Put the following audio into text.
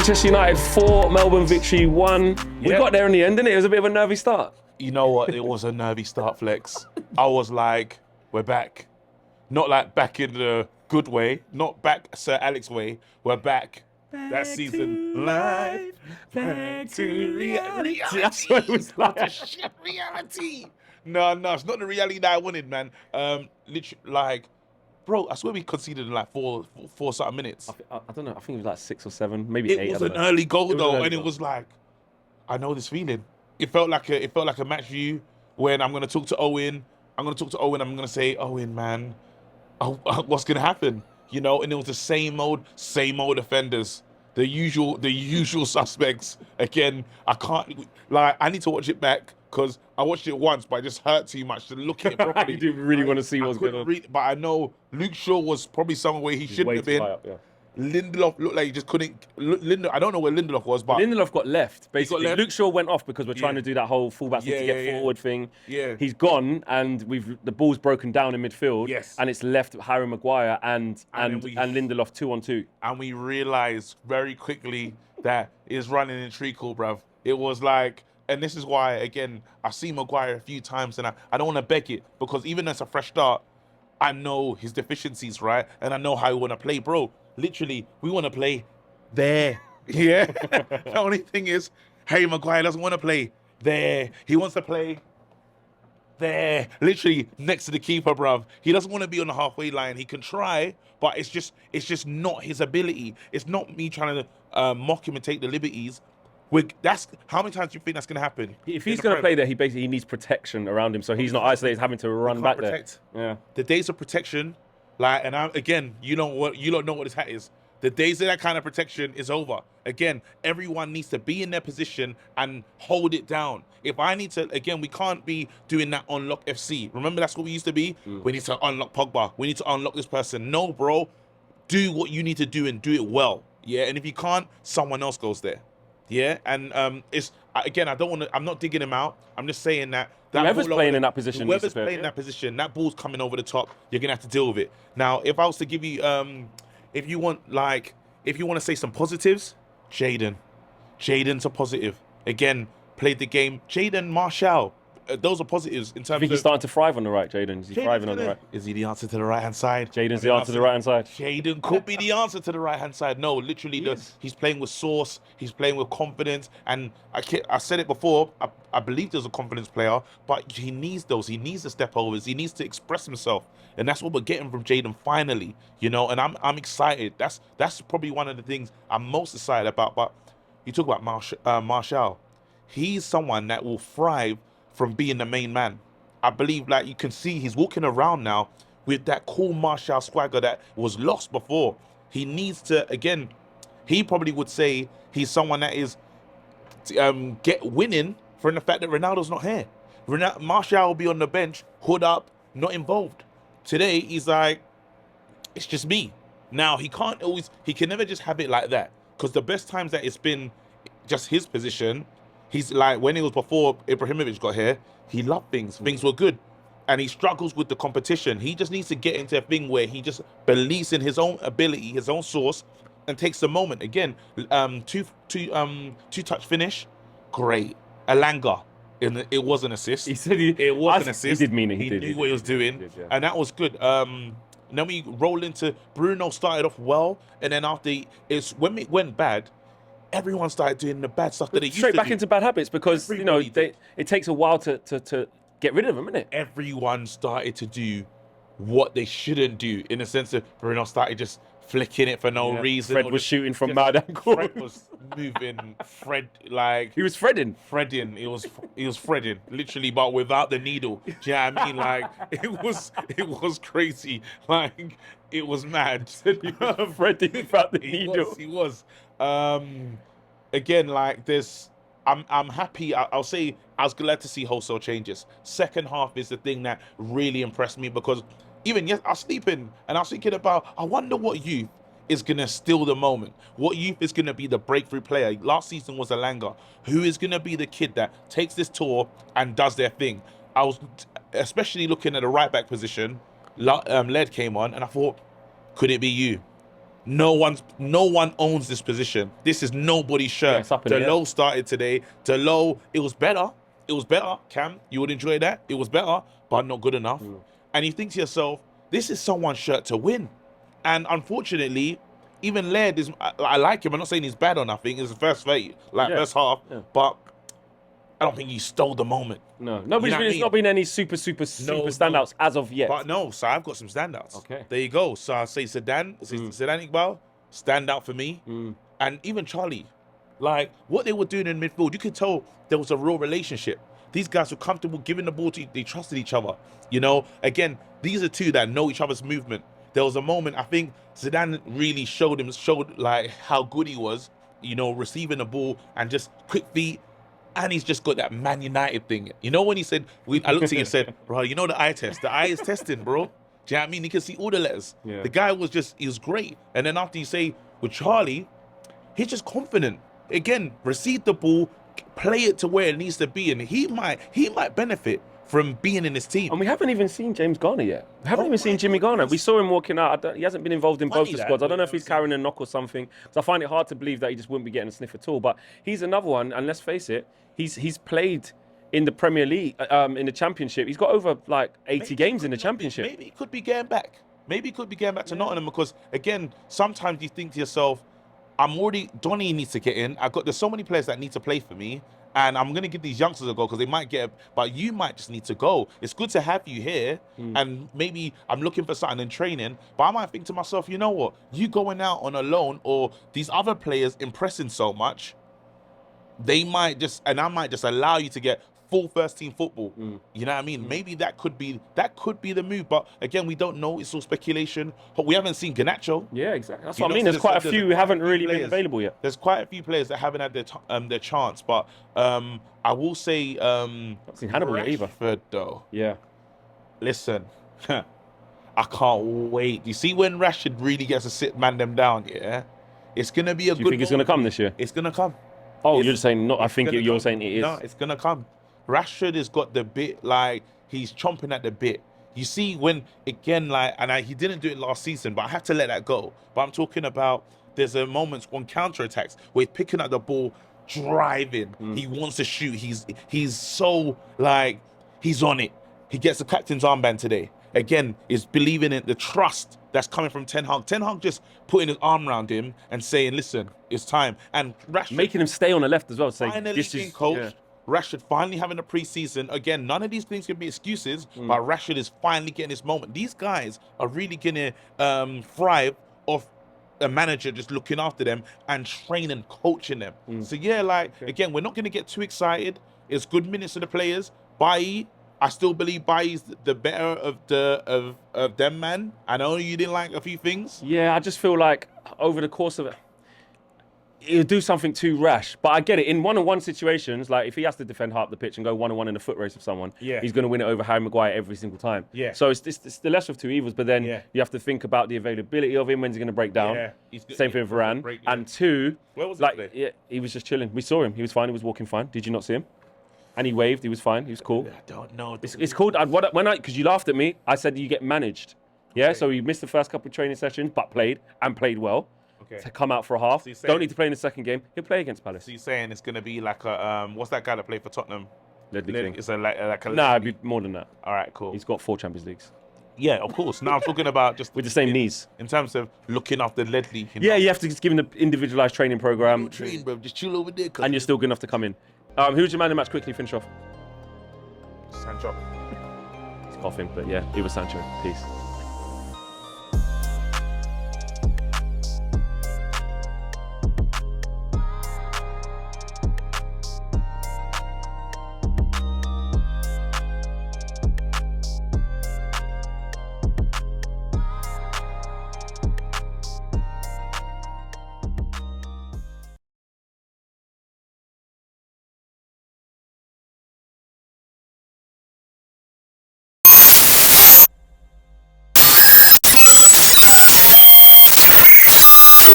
Manchester United 4, Melbourne victory 1. We got there in the end, didn't it? It was a bit of a nervy start. You know what? It was a nervy start, Flex. I was like, we're back. Not like back in the good way, not back Sir Alex way. We're back. That season. Life, back to reality. That's what it was like. What a shit reality. No, it's not the reality that I wanted, man. Literally, like, bro, I swear we conceded in like four something minutes. I don't know. I think it was like 6 or 7, maybe 8. It was an early goal though, and it was like, I know this feeling. It felt like a match view when I'm gonna talk to Owen. I'm gonna say, Owen, man, what's gonna happen? You know, and it was the same old offenders, the usual suspects. Again, I need to watch it back because I watched it once, but it just hurt too much to look at it properly. You didn't really want to see what's going on. But I know Luke Shaw was probably somewhere where he shouldn't have been. Up, yeah. Lindelof looked like he just couldn't. I don't know where Lindelof was, but Lindelof got left. Basically, got left. Luke Shaw went off because we're trying to do that whole fullback to get forward thing. Yeah, he's gone, and the ball's broken down in midfield. Yes, and it's left Harry Maguire and Lindelof 2-on-2. And we realised very quickly that it's running in treacle, bruv. It was like, and this is why again I've seen Maguire a few times, and I don't want to beg it because even as a fresh start, I know his deficiencies, right, and I know how he want to play, bro. Literally, we want to play there. Yeah. The only thing is, Harry Maguire doesn't want to play there. He wants to play there. Literally next to the keeper, bruv. He doesn't want to be on the halfway line. He can try, but it's just not his ability. It's not me trying to mock him and take the liberties. That's how many times do you think that's going to happen? If he's going to play there, he needs protection around him, so he's not isolated, having to run back there. Yeah. The days of protection. Like, and again, you don't know what this hat is. The days of that kind of protection is over. Again, everyone needs to be in their position and hold it down. If I need to, again, we can't be doing that unlock FC. Remember, that's what we used to be? We need to unlock Pogba. We need to unlock this person. No, bro. Do what you need to do and do it well. Yeah, and if you can't, someone else goes there. Yeah, and again, I'm not digging him out. I'm just saying that whoever's playing in that position, that ball's coming over the top. You're gonna have to deal with it. Now, if I was to give you, if you want to say some positives, Jaden's a positive. Again, played the game. Jaden Marshall. Those are positives in terms of... I think he's starting to thrive on the right, Jaden. Is he thriving on the right? Is he the answer to the right-hand side? Jaden's the answer to the right-hand side. Jaden could be the answer to the right-hand side. No, literally, he's playing with sauce. He's playing with confidence. And I said it before, I believe there's a confidence player, but he needs those. He needs the step-overs. He needs to express himself. And that's what we're getting from Jaden finally, you know? And I'm excited. That's probably one of the things I'm most excited about. But you talk about Marshall. He's someone that will thrive from being the main man. I believe, like, you can see he's walking around now with that cool Marshall swagger that was lost before. He needs to, again, he probably would say he's someone that is get winning from the fact that Ronaldo's not here. Marshall will be on the bench, hood up, not involved. Today, he's like, it's just me. Now, he can never just have it like that, because the best times that it's been just his position, he's like, when it was before Ibrahimovic got here, he loved things. Things were good. And he struggles with the competition. He just needs to get into a thing where he just believes in his own ability, his own source, and takes the moment. Again, two-touch finish, great. Alanga, it was an assist. He said it was an assist. He did mean it. He knew what he was doing, and that was good. And then we roll into Bruno. Started off well, and then after when it went bad, everyone started doing the bad stuff that they used to do. Straight back into bad habits because, it takes a while to get rid of them, innit? Everyone started to do what they shouldn't do, in the sense of Bruno started just flicking it for no reason. Fred was shooting from mad angle. Fred was moving. He was Fredding. He was Fredding, literally, but without the needle. Do you know what I mean? Like, it was crazy. Like, it was mad. Fredding without the needle. He was. Again, like this, I'm happy. I'll say I was glad to see wholesale changes. Second half is the thing that really impressed me, because even I was sleeping and I was thinking about, I wonder what youth is going to steal the moment. What youth is going to be the breakthrough player? Last season was Alanga. Who is going to be the kid that takes this tour and does their thing? I was especially looking at the right back position. Led came on and I thought, could it be you? no one owns this position. This is nobody's shirt. it's up in the air. Delo started today. Delo, it was better. It was better. Cam, you would enjoy that. It was better, but not good enough. And you think to yourself, this is someone's shirt to win. And unfortunately, even Laird is. I like him. I'm not saying he's bad or nothing. It's the first first half, but I don't think he stole the moment. No, You know what I it's mean? not been any super standouts as of yet. But no, so I've got some standouts. Okay. There you go. So I say Zidane Iqbal, stand out for me. And even Charlie. Like, what they were doing in midfield, you could tell there was a real relationship. These guys were comfortable giving the ball to, they trusted each other. You know, again, these are two that know each other's movement. There was a moment, I think Zidane really showed like how good he was, you know, receiving the ball and just quick feet. And he's just got that Man United thing. You know, when he said, I looked at him and said, bro, you know the eye test. The eye is testing, bro. Do you know what I mean? He can see all the letters. Yeah. The guy he was great. And then after you say, with Charlie, he's just confident. Again, receive the ball, play it to where it needs to be. And he might benefit from being in this team. And we haven't even seen James Garner yet. We haven't even seen Jimmy Garner. We saw him walking out. He hasn't been involved in both the squads. I don't know if he's carrying a knock or something. So I find it hard to believe that he just wouldn't be getting a sniff at all. But he's another one. And let's face it, he's played in the Premier League, in the Championship. He's got over like 80 games in the Championship. Maybe he could be getting back. Maybe he could be getting back to Nottingham because, again, sometimes you think to yourself, Donny needs to get in. There's so many players that need to play for me. And I'm going to give these youngsters a go because they might but you might just need to go. It's good to have you here. And maybe I'm looking for something in training. But I might think to myself, you know what? You going out on a loan or these other players impressing so much, I might just allow you to get full first team football. You know what I mean? Maybe that could be the move. But again, we don't know. It's all speculation. But we haven't seen Garnacho. Yeah, exactly. That's what I mean. There's quite a few who haven't really been available yet. There's quite a few players that haven't had their chance. But I will say Not seen Hannibal yet either. Rashford, though. Yeah. Listen, I can't wait. You see when Rashford really gets to sit man them down, yeah? It's going to be a Do you good think it's going to come this year? It's going to come. Oh, you're just saying not. I think you're saying it is. No, it's going to come. Rashford has got the bit, like, he's chomping at the bit. You see when, again, like, he didn't do it last season, but I have to let that go. But I'm talking about there's a moments on counter-attacks where he's picking up the ball, driving. He wants to shoot. He's so, like, he's on it. He gets the captain's armband today. Again, is believing in the trust that's coming from Ten Hag. Ten Hag just putting his arm around him and saying, listen, it's time. And Rashford Making him stay on the left as well. Saying, finally this being is coached. yeah. Rashford finally having a pre-season. Again, none of these things can be excuses, but Rashford is finally getting his moment. These guys are really going to thrive off a manager just looking after them and training, coaching them. So yeah, like, again, we're not going to get too excited. It's good minutes to the players. Bailly, I still believe Bailly's the better of them, man. I know you didn't like a few things. Yeah, I just feel like over the course of it, he'll do something too rash. But I get it. In one-on-one situations, like if he has to defend half the pitch and go one-on-one in a foot race with someone, he's going to win it over Harry Maguire every single time. Yeah. So it's the lesser of two evils. But then you have to think about the availability of him. When's he going to break down? Yeah. Same thing with Varane. And two, where was like, he was just chilling. We saw him. He was fine. He was walking fine. Did you not see him? And he waved. He was fine. He was cool. I don't know. It's called, because you laughed at me, I said you get managed. Yeah, so he missed the first couple of training sessions, but played well. Okay. To come out for a half. So Don't need to play in the second game. He'll play against Palace. So you're saying it's going to be like a, what's that guy that played for Tottenham? Ledley King. It's like a Nah, it'd be more than that. All right, cool. He's got 4 Champions Leagues. Yeah, of course. Now I'm talking about just With the same knees. in terms of looking after Ledley. Yeah, you have to just give him the individualised training programme. Train, bro. Just chill over there. And you're still good enough to come in. Who's your man of the match? Quickly finish off. Sancho. He's coughing, but yeah, it was Sancho. Peace.